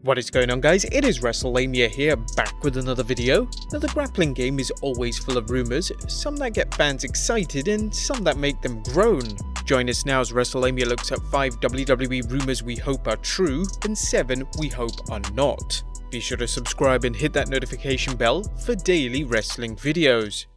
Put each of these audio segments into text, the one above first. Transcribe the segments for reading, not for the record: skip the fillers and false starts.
What is going on, guys? It is Wrestlelamia here, back with another video. Now, the grappling game is always full of rumors, some that get fans excited and some that make them groan. Join us now as Wrestlelamia looks at 5 WWE rumors we hope are true and 7 we hope are not. Be sure to subscribe and hit that notification bell for daily wrestling videos.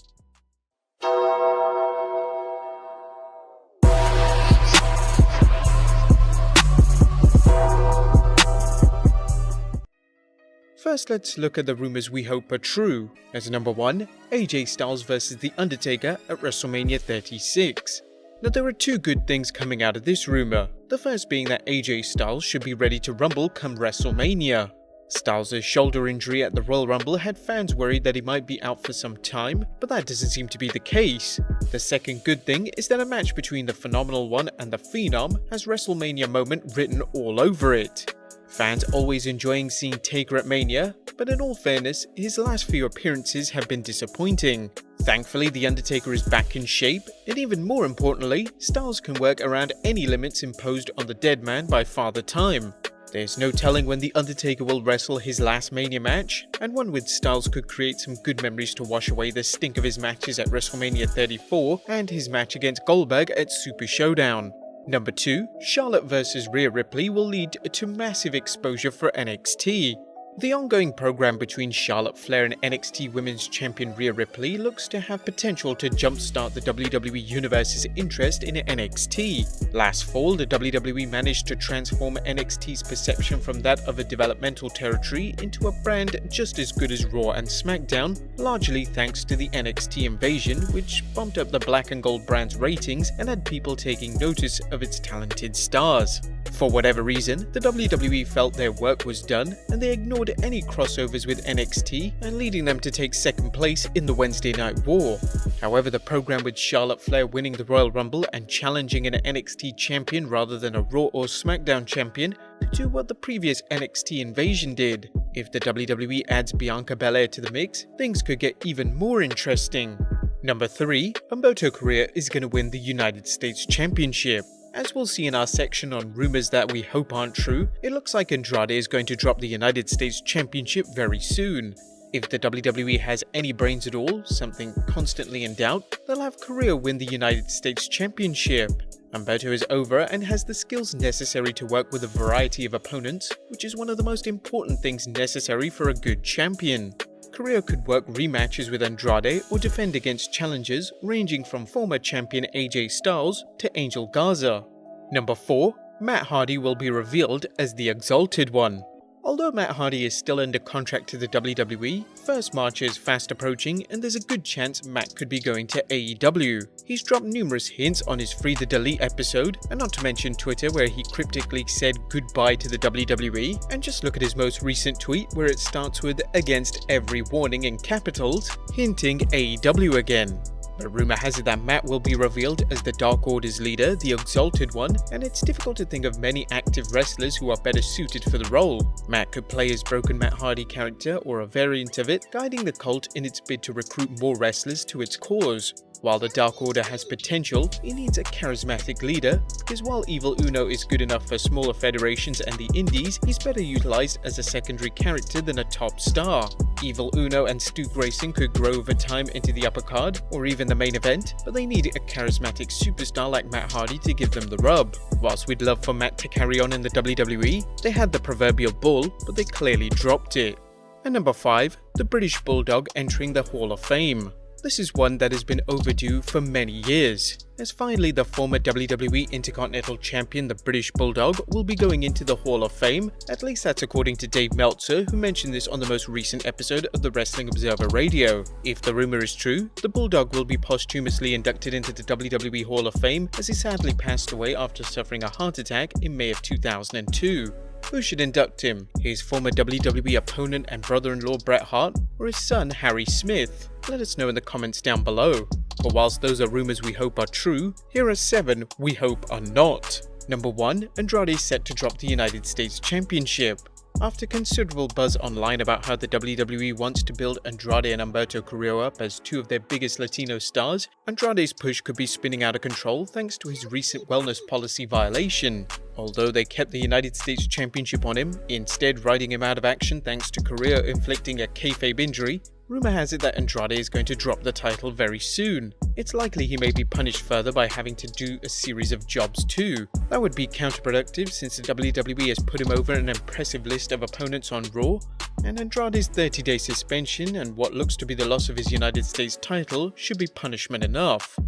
First, let's look at the rumors we hope are true. As number 1, AJ Styles vs The Undertaker at WrestleMania 36. Now, there are two good things coming out of this rumor. The first being that AJ Styles should be ready to rumble come WrestleMania. Styles' shoulder injury at the Royal Rumble had fans worried that he might be out for some time, but that doesn't seem to be the case. The second good thing is that a match between the Phenomenal One and the Phenom has WrestleMania moment written all over it. Fans always enjoying seeing Taker at Mania, but in all fairness, his last few appearances have been disappointing. Thankfully, The Undertaker is back in shape, and even more importantly, Styles can work around any limits imposed on the dead man by Father Time. There's no telling when The Undertaker will wrestle his last Mania match, and one with Styles could create some good memories to wash away the stink of his matches at WrestleMania 34 and his match against Goldberg at Super ShowDown. Number 2, Charlotte vs Rhea Ripley will lead to massive exposure for NXT. The ongoing program between Charlotte Flair and NXT Women's Champion Rhea Ripley looks to have potential to jumpstart the WWE Universe's interest in NXT. Last fall, the WWE managed to transform NXT's perception from that of a developmental territory into a brand just as good as Raw and SmackDown, largely thanks to the NXT invasion, which bumped up the black and gold brand's ratings and had people taking notice of its talented stars. For whatever reason, the WWE felt their work was done, and they ignored any crossovers with NXT and leading them to take second place in the Wednesday Night War. However, the program with Charlotte Flair winning the Royal Rumble and challenging an NXT champion rather than a Raw or SmackDown champion could do what the previous NXT invasion did. If the WWE adds Bianca Belair to the mix, things could get even more interesting. Number 3, Humberto Carrillo is going to win the United States Championship. As we'll see in our section on rumors that we hope aren't true, it looks like Andrade is going to drop the United States Championship very soon. If the WWE has any brains at all, something constantly in doubt, they'll have Carrillo win the United States Championship. Humberto is over and has the skills necessary to work with a variety of opponents, which is one of the most important things necessary for a good champion. Carrillo could work rematches with Andrade or defend against challengers ranging from former champion AJ Styles to Angel Garza. Number 4, Matt Hardy will be revealed as the Exalted One. Although Matt Hardy is still under contract to the WWE, First March is fast approaching and there's a good chance Matt could be going to AEW. He's dropped numerous hints on his Free the Delete episode, and not to mention Twitter where he cryptically said goodbye to the WWE, and just look at his most recent tweet where it starts with "against every warning" in capitals, hinting AEW again. But rumor has it that Matt will be revealed as the Dark Order's leader, the Exalted One, and it's difficult to think of many active wrestlers who are better suited for the role. Matt could play his broken Matt Hardy character or a variant of it, guiding the cult in its bid to recruit more wrestlers to its cause. While the Dark Order has potential, it needs a charismatic leader, because while Evil Uno is good enough for smaller federations and the indies, he's better utilized as a secondary character than a top star. Evil Uno and Stu Grayson could grow over time into the upper card, or even the main event, but they need a charismatic superstar like Matt Hardy to give them the rub. Whilst we'd love for Matt to carry on in the WWE, they had the proverbial bull, but they clearly dropped it. And number 5, the British Bulldog entering the Hall of Fame. This is one that has been overdue for many years, as finally the former WWE Intercontinental Champion, the British Bulldog, will be going into the Hall of Fame. At least that's according to Dave Meltzer, who mentioned this on the most recent episode of the Wrestling Observer Radio. If the rumor is true, the Bulldog will be posthumously inducted into the WWE Hall of Fame, as he sadly passed away after suffering a heart attack in May of 2002. Who should induct him? His former WWE opponent and brother-in-law Bret Hart, or his son Harry Smith? Let us know in the comments down below. But whilst those are rumors we hope are true, here are 7 we hope are not. Number 1, Andrade is set to drop the United States Championship. After considerable buzz online about how the WWE wants to build Andrade and Humberto Carrillo up as two of their biggest Latino stars, Andrade's push could be spinning out of control thanks to his recent wellness policy violation. Although they kept the United States Championship on him, instead writing him out of action thanks to Carrillo inflicting a kayfabe injury, rumor has it that Andrade is going to drop the title very soon. It's likely he may be punished further by having to do a series of jobs too. That would be counterproductive since the WWE has put him over an impressive list of opponents on Raw, and Andrade's 30-day suspension and what looks to be the loss of his United States title should be punishment enough.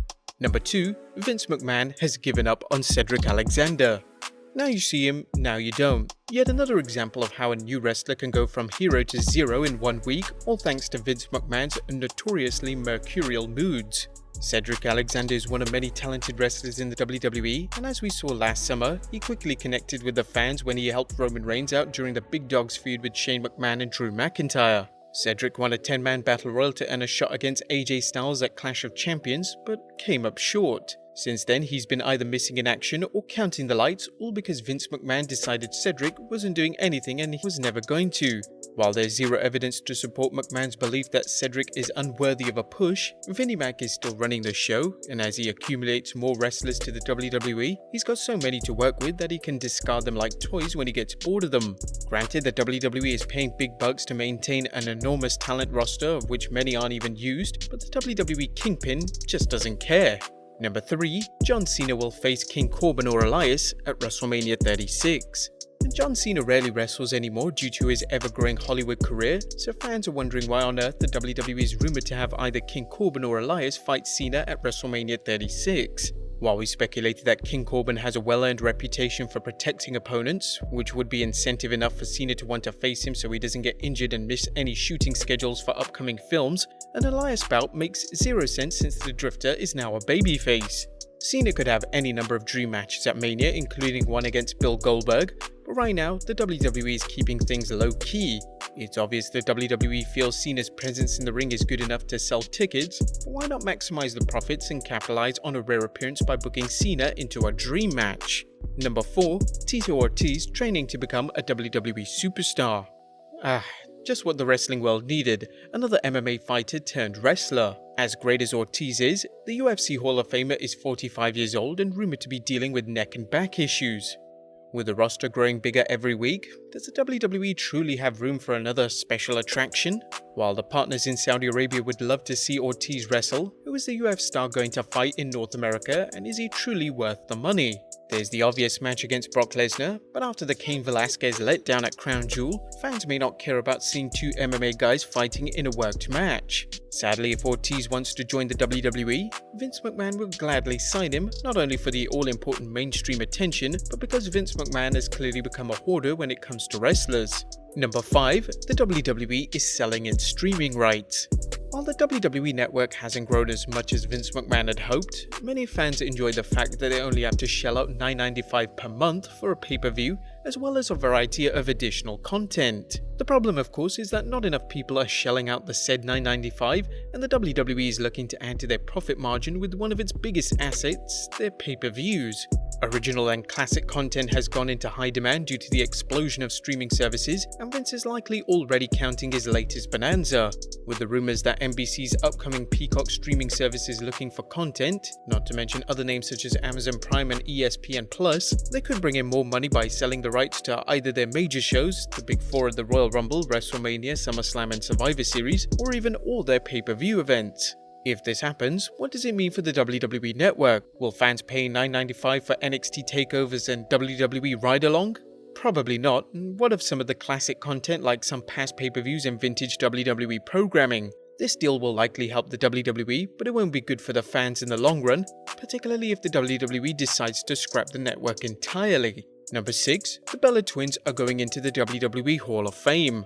Number 2. Vince McMahon has given up on Cedric Alexander. Now you see him, now you don't. Yet another example of how a new wrestler can go from hero to zero in 1 week, all thanks to Vince McMahon's notoriously mercurial moods. Cedric Alexander is one of many talented wrestlers in the WWE, and as we saw last summer, he quickly connected with the fans when he helped Roman Reigns out during the Big Dogs feud with Shane McMahon and Drew McIntyre. Cedric won a 10-man battle royal to earn a shot against AJ Styles at Clash of Champions, but came up short. Since then, he's been either missing in action or counting the lights, all because Vince McMahon decided Cedric wasn't doing anything and he was never going to. While there's zero evidence to support McMahon's belief that Cedric is unworthy of a push, Vinnie Mac is still running the show, and as he accumulates more wrestlers to the WWE, he's got so many to work with that he can discard them like toys when he gets bored of them. Granted, the WWE is paying big bucks to maintain an enormous talent roster of which many aren't even used, but the WWE Kingpin just doesn't care. Number 3. John Cena will face King Corbin or Elias at WrestleMania 36. And John Cena rarely wrestles anymore due to his ever-growing Hollywood career, so fans are wondering why on earth the WWE is rumored to have either King Corbin or Elias fight Cena at WrestleMania 36. While we speculated that King Corbin has a well-earned reputation for protecting opponents, which would be incentive enough for Cena to want to face him so he doesn't get injured and miss any shooting schedules for upcoming films, an Elias bout makes zero sense since the Drifter is now a babyface. Cena could have any number of dream matches at Mania, including one against Bill Goldberg, but right now the WWE is keeping things low-key. It's obvious the WWE feels Cena's presence in the ring is good enough to sell tickets, but why not maximize the profits and capitalize on a rare appearance by booking Cena into a dream match? Number 4. TITO ORTIZ training to become a WWE superstar. Just what the wrestling world needed, another MMA fighter turned wrestler. As great as Ortiz is, the UFC Hall of Famer is 45 years old and rumored to be dealing with neck and back issues. With the roster growing bigger every week, does the WWE truly have room for another special attraction? While the partners in Saudi Arabia would love to see Ortiz wrestle, who is the UFC star going to fight in North America, and is he truly worth the money? There's the obvious match against Brock Lesnar, but after the Cain Velasquez letdown at Crown Jewel, fans may not care about seeing two MMA guys fighting in a worked match. Sadly, if Ortiz wants to join the WWE, Vince McMahon will gladly sign him, not only for the all-important mainstream attention, but because Vince McMahon has clearly become a hoarder when it comes to wrestlers. Number 5. The WWE is selling its streaming rights. While the WWE network hasn't grown as much as Vince McMahon had hoped, many fans enjoy the fact that they only have to shell out $9.95 per month for a pay-per-view, as well as a variety of additional content. The problem, of course, is that not enough people are shelling out the said $9.95, and the WWE is looking to add to their profit margin with one of its biggest assets, their pay-per-views. Original and classic content has gone into high demand due to the explosion of streaming services, and Vince is likely already counting his latest bonanza. With the rumors that NBC's upcoming Peacock streaming service is looking for content, not to mention other names such as Amazon Prime and ESPN+, they could bring in more money by selling the rights to either their major shows, the Big Four at the Royal Rumble, WrestleMania, SummerSlam and Survivor Series, or even all their pay-per-view events. If this happens, what does it mean for the WWE Network? Will fans pay $9.95 for NXT takeovers and WWE ride-along? Probably not. What of some of the classic content like some past pay-per-views and vintage WWE programming? This deal will likely help the WWE, but it won't be good for the fans in the long run, particularly if the WWE decides to scrap the network entirely. Number 6. The Bella Twins are going into the WWE Hall of Fame.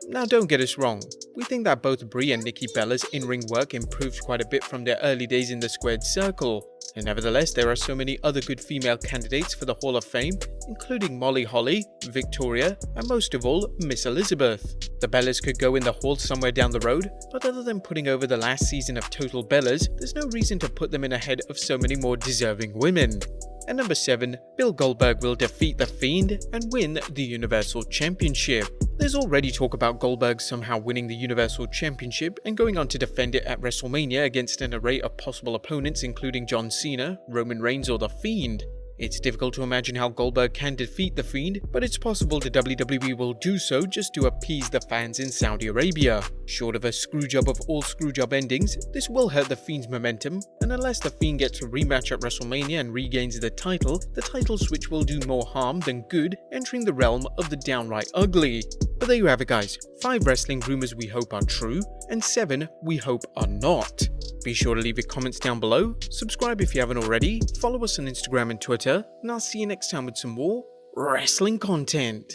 Now don't get us wrong, we think that both Brie and Nikki Bella's in-ring work improved quite a bit from their early days in the squared circle, and nevertheless there are so many other good female candidates for the Hall of Fame, including Molly Holly, Victoria, and most of all, Miss Elizabeth. The Bellas could go in the Hall somewhere down the road, but other than putting over the last season of Total Bellas, there's no reason to put them in ahead of so many more deserving women. And number 7, Bill Goldberg will defeat The Fiend and win the Universal Championship. There's already talk about Goldberg somehow winning the Universal Championship and going on to defend it at WrestleMania against an array of possible opponents including John Cena, Roman Reigns or The Fiend. It's difficult to imagine how Goldberg can defeat The Fiend, but it's possible the WWE will do so just to appease the fans in Saudi Arabia. Short of a screwjob of all screwjob endings, this will hurt The Fiend's momentum, and unless The Fiend gets a rematch at WrestleMania and regains the title switch will do more harm than good, entering the realm of the downright ugly. But there you have it guys, 5 wrestling rumors we hope are true, and 7 we hope are not. Be sure to leave your comments down below, subscribe if you haven't already, follow us on Instagram and Twitter, and I'll see you next time with some more wrestling content.